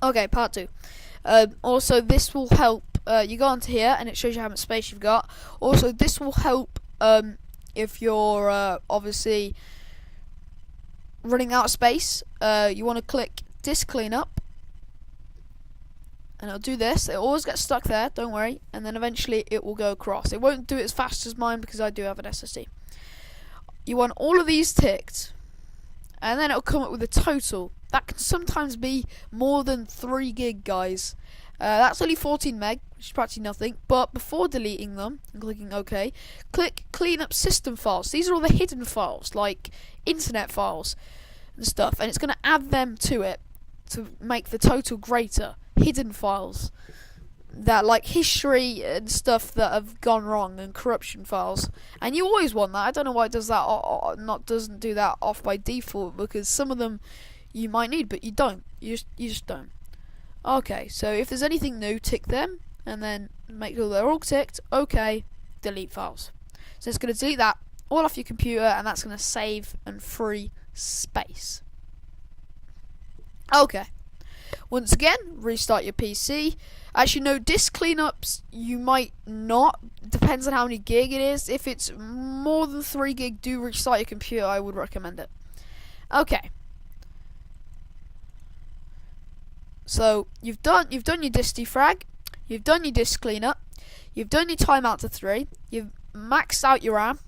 Okay, part 2. Also, this will help. You go onto here, and it shows you how much space you've got. Also, this will help if you're obviously running out of space. You want to click disk cleanup, and it'll do this. It always gets stuck there, don't worry, and then eventually it will go across. It won't do it as fast as mine because I do have an SSD. You want all of these ticked, and then it'll come up with a total. That can sometimes be more than 3 gig, guys. That's only 14 meg, which is practically nothing. But before deleting them and clicking OK, click clean up system files. These are all the hidden files, like internet files and stuff, and it's going to add them to it to make the total greater. Hidden files that, like history and stuff that have gone wrong, and corruption files, and you always want that. I don't know why it does that or doesn't do that off by default, because some of them you might need, but you don't. You just don't. Okay, so if there's anything new, tick them, and then make sure they're all ticked. Okay, delete files. So it's going to delete that all off your computer, and that's going to save and free space. Okay. Once again, restart your PC. Actually, no, disk cleanups you might not. Depends on how many gig it is. If it's more than 3 gig, do restart your computer. I would recommend it. Okay. So you've done your disk defrag, you've done your disk cleanup, you've done your timeout to 3, you've maxed out your RAM,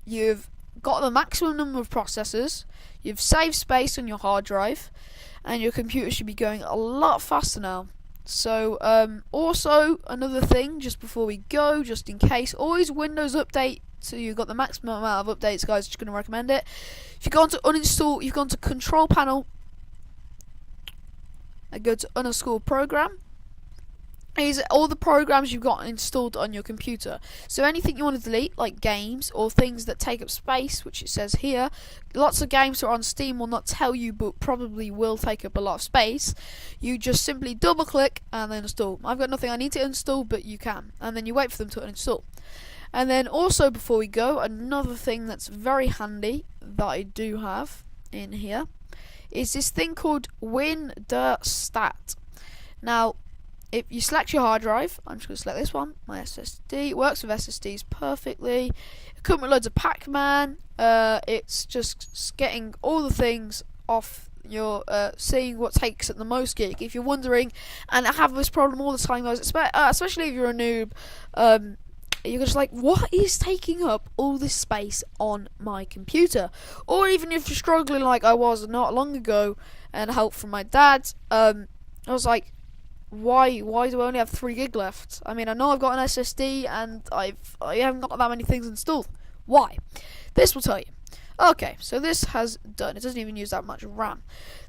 you've got the maximum number of processors, you've saved space on your hard drive, and your computer should be going a lot faster now. So also another thing, just before we go, just in case, always Windows Update. So you've got the maximum amount of updates, guys. Just going to recommend it. If you go on to uninstall, you've gone to Control Panel. And go to uninstall program. These are all the programs you've got installed on your computer. So anything you want to delete, like games or things that take up space, which it says here. Lots of games that are on Steam will not tell you, but probably will take up a lot of space. You just simply double click and then install. I've got nothing I need to install, but you can. And then you wait for them to uninstall. And then also, before we go, another thing that's very handy that I do have in here is this thing called WinDirStat. Now, if you select your hard drive, I'm just going to select this one, my SSD. It works with SSDs perfectly. It comes with loads of Pac-Man. It's just getting all the things off your, seeing what takes up the most gig. If you're wondering, and I have this problem all the time, guys, especially if you're a noob, you're just like, what is taking up all this space on my computer? Or even if you're struggling like I was not long ago, and help from my dad, I was like, why do I only have 3 gig left? I mean, I know I've got an SSD, and I haven't got that many things installed. Why? This will tell you. Okay, so this has done. It doesn't even use that much RAM.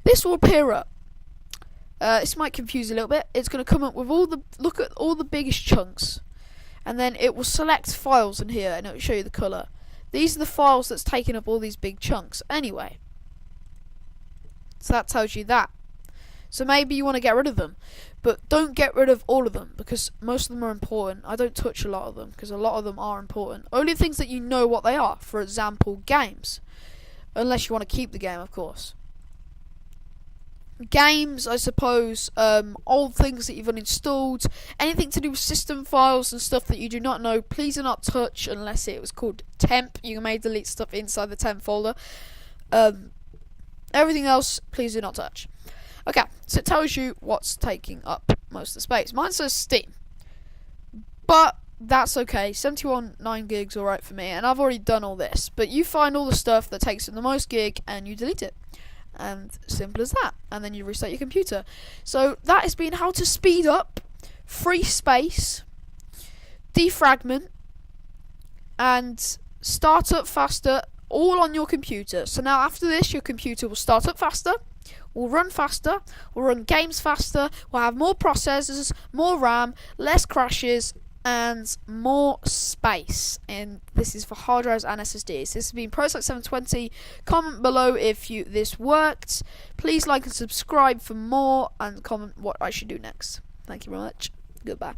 This will appear up. This might confuse you a little bit. It's going to come up with look at all the biggest chunks. And then it will select files in here, and it will show you the colour. These are the files that's taking up all these big chunks. Anyway, so that tells you that. So maybe you want to get rid of them, but don't get rid of all of them, because most of them are important. I don't touch a lot of them, because a lot of them are important. Only things that you know what they are. For example, games. Unless you want to keep the game, of course. Games, I suppose, old things that you've uninstalled, anything to do with system files and stuff that you do not know, please do not touch unless it was called temp. You may delete stuff inside the temp folder. Everything else, please do not touch. Okay, so it tells you what's taking up most of the space. Mine says Steam, but that's okay. 71.9 gigs alright for me, and I've already done all this. But you find all the stuff that takes up the most gig and you delete it. And simple as that. And then you restart your computer. So that has been how to speed up, free space, defragment, and start up faster, all on your computer. So now after this, your computer will start up faster, will run faster, will run games faster, will have more processors, more RAM, less crashes, and more space. And this is for hard drives and SSDs. This has been ProSelect 720. Comment below if this worked. Please like and subscribe for more, and comment what I should do next. Thank you very much. Goodbye.